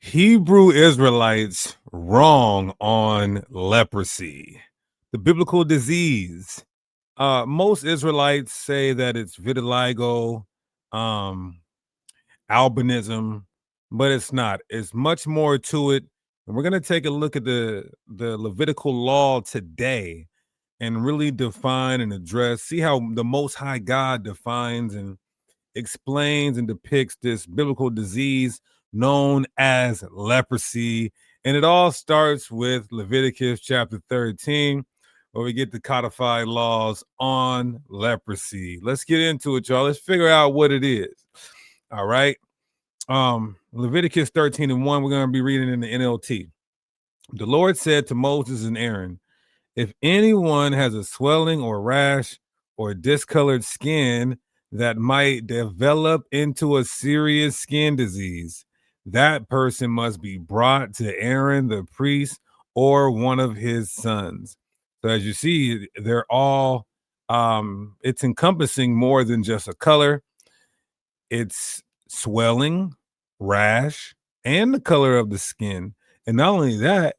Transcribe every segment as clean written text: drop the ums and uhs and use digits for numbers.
Hebrew Israelites wrong on leprosy, the biblical disease. Most Israelites say that it's vitiligo, um, albinism, but it's not. It's much more to it. And we're going to take a look at the Levitical law today and really define and address, see how the Most High God defines and explains and depicts this biblical disease known as leprosy. And it all starts with Leviticus chapter 13, where we get the codified laws on leprosy. Let's get into it, y'all. Let's figure out what it is. All right. Leviticus 13:1, we're going to be reading in the NLT. The Lord said to Moses and Aaron, if anyone has a swelling or rash or discolored skin that might develop into a serious skin disease, that person must be brought to Aaron the priest or one of his sons. So as you see, they're all it's encompassing more than just a color. It's swelling, rash, and the color of the skin. And not only that,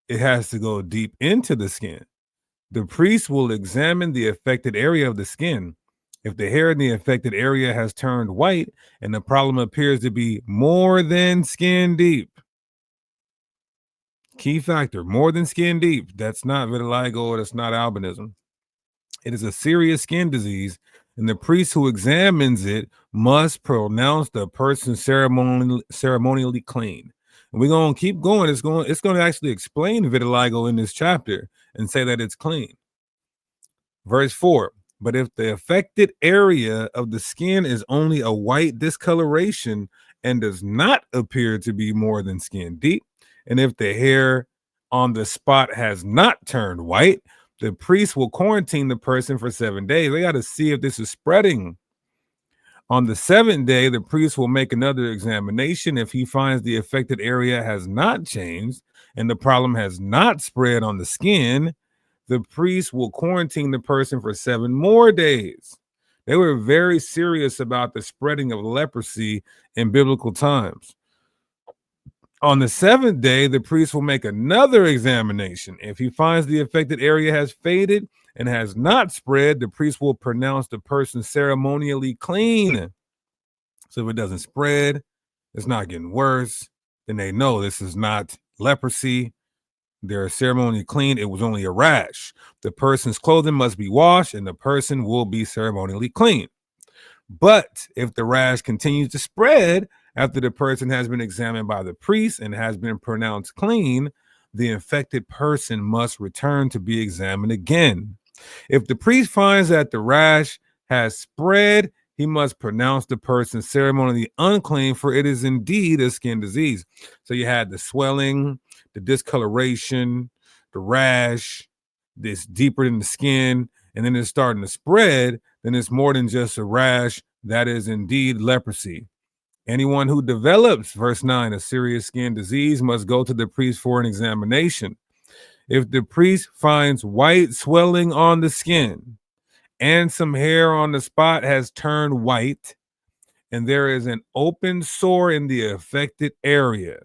it has to go deep into the skin. The priest will examine the affected area of the skin. If the hair in the affected area has turned white and the problem appears to be more than skin deep, key factor, more than skin deep, that's not vitiligo or that's not albinism. It is a serious skin disease, and the priest who examines it must pronounce the person ceremonially clean. And we're going to keep going. It's going to actually explain vitiligo in this chapter and say that it's clean. Verse 4, but if the affected area of the skin is only a white discoloration and does not appear to be more than skin deep, and if the hair on the spot has not turned white, the priest will quarantine the person for 7 days. They got to see if this is spreading. On the 7th day, the priest will make another examination. If he finds the affected area has not changed and the problem has not spread on the skin, the priest will quarantine the person for 7 more days. They were very serious about the spreading of leprosy in biblical times. On the 7th day, the priest will make another examination. If he finds the affected area has faded and has not spread, the priest will pronounce the person ceremonially clean. So if it doesn't spread, it's not getting worse, then they know this is not leprosy. They're ceremonially clean. It was only a rash. The person's clothing must be washed and the person will be ceremonially clean. But if the rash continues to spread after the person has been examined by the priest and has been pronounced clean, the infected person must return to be examined again. If the priest finds that the rash has spread, he must pronounce the person ceremonially unclean, for it is indeed a skin disease. So you had the swelling, the discoloration, the rash, this deeper than the skin, and then it's starting to spread, then it's more than just a rash. That is indeed leprosy. Anyone who develops, verse 9, a serious skin disease must go to the priest for an examination. If the priest finds white swelling on the skin and some hair on the spot has turned white, and there is an open sore in the affected area,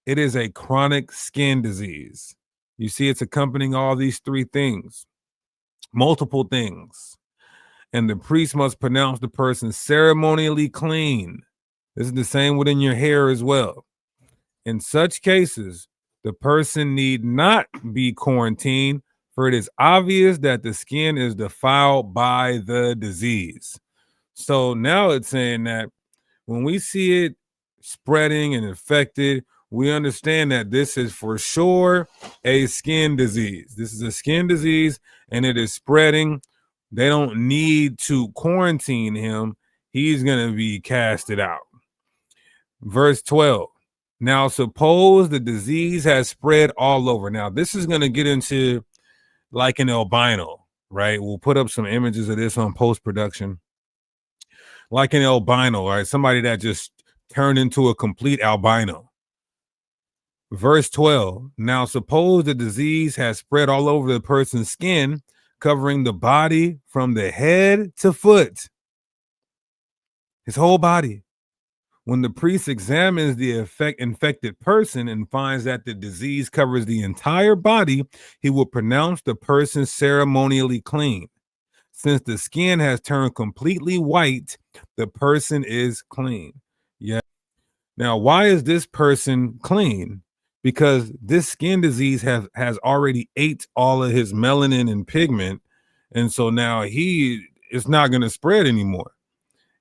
it is a chronic skin disease. You see, it's accompanying all these 3 things, multiple things. And the priest must pronounce the person ceremonially clean. This is the same within your hair as well. In such cases, the person need not be quarantined, for it is obvious that the skin is defiled by the disease. So now it's saying that when we see it spreading and infected, we understand that this is for sure a skin disease. This is a skin disease and it is spreading. They don't need to quarantine him. He's going to be casted out. Verse 12. Now, suppose the disease has spread all over. Now, this is going to get into like an albino, right? We'll put up some images of this on post-production. Like an albino, right? Somebody that just turned into a complete albino. Verse 12. Now, suppose the disease has spread all over the person's skin, covering the body from the head to foot. His whole body. When the priest examines the infected person and finds that the disease covers the entire body, he will pronounce the person ceremonially clean. Since the skin has turned completely white, the person is clean. Yeah. Now, why is this person clean? Because this skin disease has already ate all of his melanin and pigment, and so now he it's not going to spread anymore.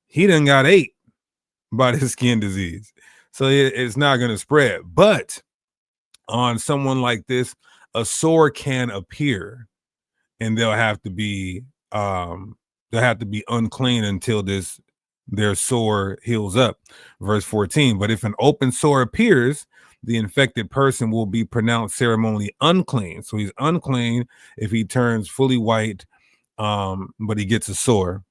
He done got ate by the skin disease, so it's not going to spread. But on someone like this, a sore can appear, and um they'll have to be unclean until their sore heals up. Verse 14, but if an open sore appears, the infected person will be pronounced ceremonially unclean. So he's unclean if he turns fully white, but he gets a sore.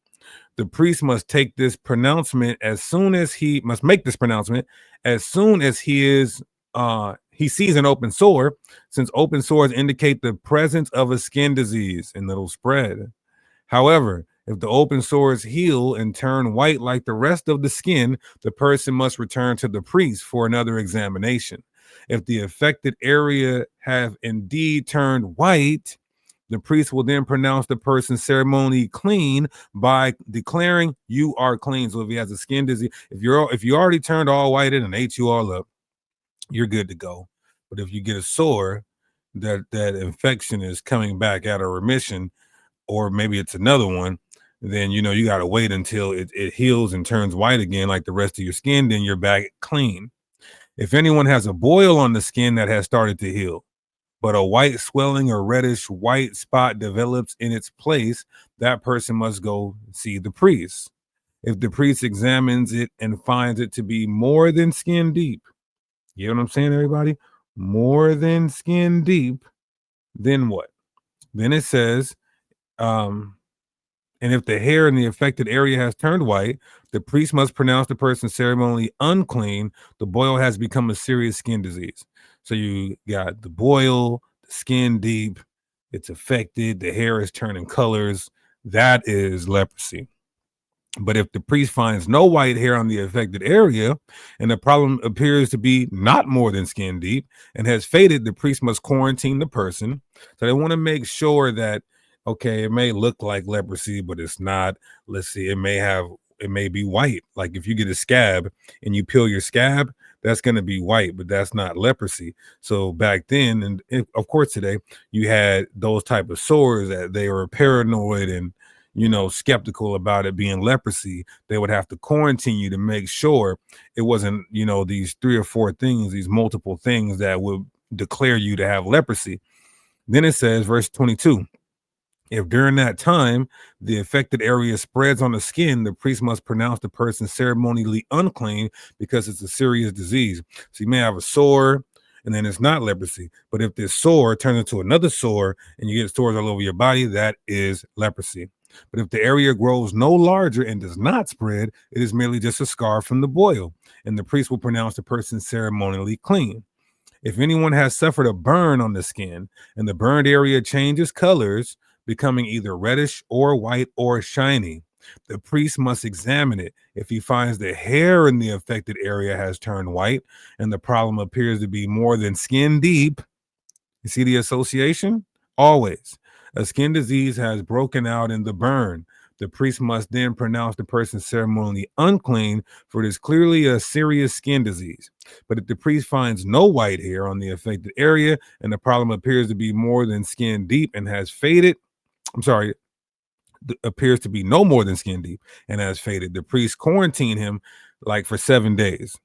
The priest must take this pronouncement as soon as he must make this pronouncement as soon as he sees an open sore, since open sores indicate the presence of a skin disease and it'll spread. However, if the open sores heal and turn white like the rest of the skin, the person must return to the priest for another examination. If the affected area have indeed turned white, the priest will then pronounce the person ceremonially clean by declaring you are clean. So if he has a skin disease, if you already turned all white and ate you all up, you're good to go. But if you get a sore, that infection is coming back out of remission, or maybe it's another one, then you got to wait until it heals and turns white again like the rest of your skin, then you're back clean. If anyone has a boil on the skin that has started to heal, but a white swelling or reddish white spot develops in its place, that person must go see the priest. If the priest examines it and finds it to be more than skin deep, you know what I'm saying, everybody? More than skin deep, then what? Then it says, um, and if the hair in the affected area has turned white, the priest must pronounce the person ceremonially unclean. The boil has become a serious skin disease. So you got the boil, the skin deep, it's affected, the hair is turning colors. That is leprosy. But if the priest finds no white hair on the affected area and the problem appears to be not more than skin deep and has faded, the priest must quarantine the person. So they want to make sure that, okay, it may look like leprosy, but it's not. Let's see, it may be white. Like if you get a scab and you peel your scab, that's going to be white, but that's not leprosy. So back then, and of course today, you had those type of sores that they were paranoid and skeptical about it being leprosy. They would have to quarantine you to make sure it wasn't, these 3 or 4 things, these multiple things that would declare you to have leprosy. Then it says, verse 22, if during that time the affected area spreads on the skin, the priest must pronounce the person ceremonially unclean because it's a serious disease. So you may have a sore and then it's not leprosy. But if this sore turns into another sore and you get sores all over your body, that is leprosy. But if the area grows no larger and does not spread, it is merely just a scar from the boil, and the priest will pronounce the person ceremonially clean. If anyone has suffered a burn on the skin and the burned area changes colors, becoming either reddish or white or shiny, the priest must examine it. If he finds the hair in the affected area has turned white and the problem appears to be more than skin deep, you see the association? Always. A skin disease has broken out in the burn. The priest must then pronounce the person ceremonially unclean, for it is clearly a serious skin disease. But if the priest finds no white hair on the affected area and the problem appears to be more than skin deep and has faded, I'm sorry, appears to be no more than skin deep and has faded, the priest quarantine him like for 7 days.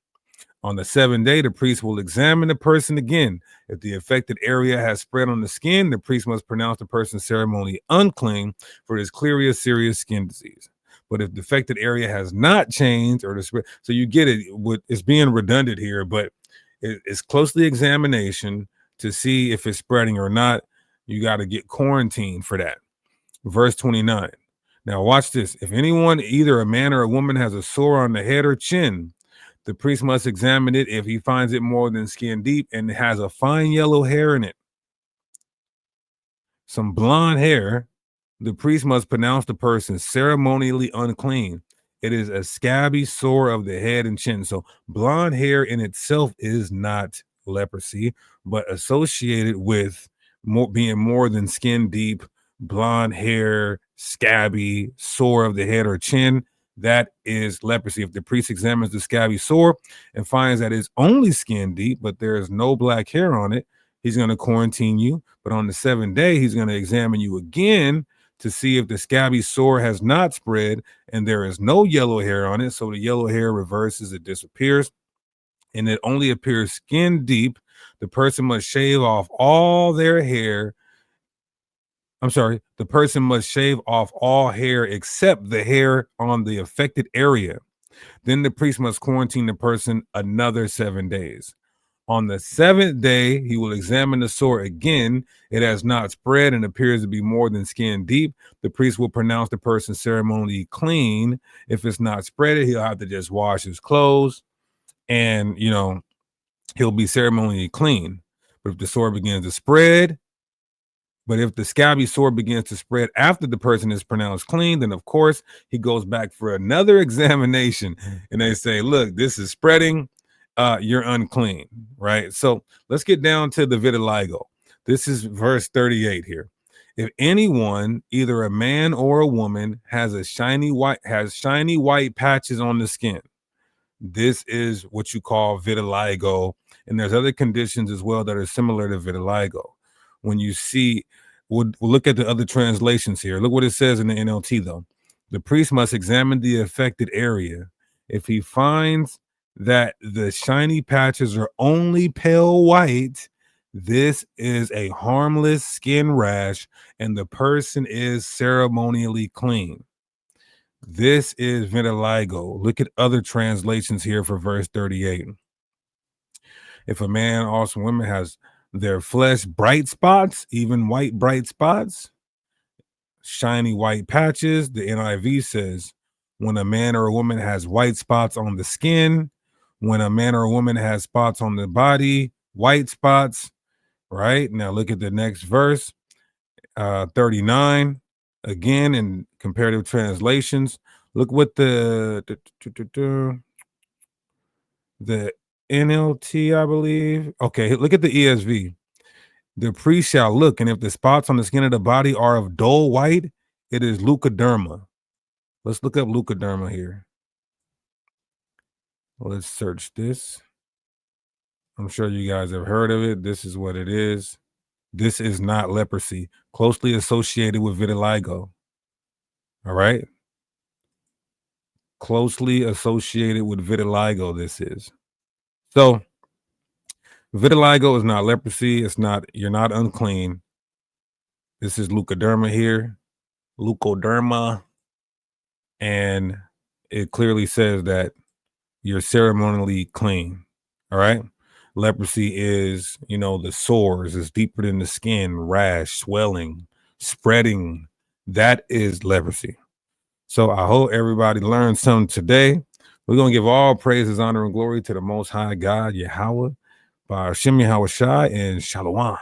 On the 7th day, the priest will examine the person again. If the affected area has spread on the skin, the priest must pronounce the person ceremonially unclean, for it is clearly a serious skin disease. But if the affected area has not changed or the spread, so you get it, it's being redundant here, but it's closely examination to see if it's spreading or not. You got to get quarantined for that. Verse 29. Now watch this. If anyone, either a man or a woman, has a sore on the head or chin, the priest must examine it. If he finds it more than skin deep and it has a fine yellow hair in it, some blonde hair, the priest must pronounce the person ceremonially unclean. It is a scabby sore of the head and chin. So blonde hair in itself is not leprosy, but associated with being more than skin deep, blonde hair, scabby, sore of the head or chin, that is leprosy. If the priest examines the scabby sore and finds that it's only skin deep, but there is no black hair on it, he's going to quarantine you. But on the 7th day, he's going to examine you again to see if the scabby sore has not spread and there is no yellow hair on it. So the yellow hair reverses, it disappears, and it only appears skin deep. The person must shave off all their hair. I'm sorry, the person must shave off all hair except the hair on the affected area. Then the priest must quarantine the person another 7 days. On the 7th day, he will examine the sore again. It has not spread and appears to be more than skin deep. The priest will pronounce the person ceremonially clean. If it's not spread, he'll have to just wash his clothes and, he'll be ceremonially clean. But if the sore begins to spread, but if the scabby sore begins to spread after the person is pronounced clean, then of course he goes back for another examination and they say, look, this is spreading. You're unclean, right? So let's get down to the vitiligo. This is verse 38 here. If anyone, either a man or a woman, has shiny white patches on the skin, this is what you call vitiligo. And there's other conditions as well that are similar to vitiligo. When you see, we'll look at the other translations here. Look what it says in the NLT though. The priest must examine the affected area. If he finds that the shiny patches are only pale white, this is a harmless skin rash and the person is ceremonially clean. This is vitiligo. Look at other translations here for verse 38. If a man or some woman has their flesh bright spots, even white bright spots, shiny white patches, the NIV says, when a man or a woman has white spots on the skin, when a man or a woman has spots on the body, white spots, right? Now look at the next verse, 39. Again, in comparative translations, look what the NLT, I believe. Okay, look at the ESV. The priest shall look, and if the spots on the skin of the body are of dull white, it is leukoderma. Let's look up leukoderma here. Let's search this. I'm sure you guys have heard of it. This is what it is. This is not leprosy, closely associated with vitiligo. All right. Closely associated with vitiligo, this is. So vitiligo is not leprosy. It's not, you're not unclean. This is leukoderma here. Leukoderma. And it clearly says that you're ceremonially clean. All right. Leprosy is, the sores is deeper than the skin, rash, swelling, spreading. That is leprosy. So I hope everybody learned something today. We're going to give all praises, honor, and glory to the Most High God, Yahweh, by Hashem Yahweh Shai, and Shalom.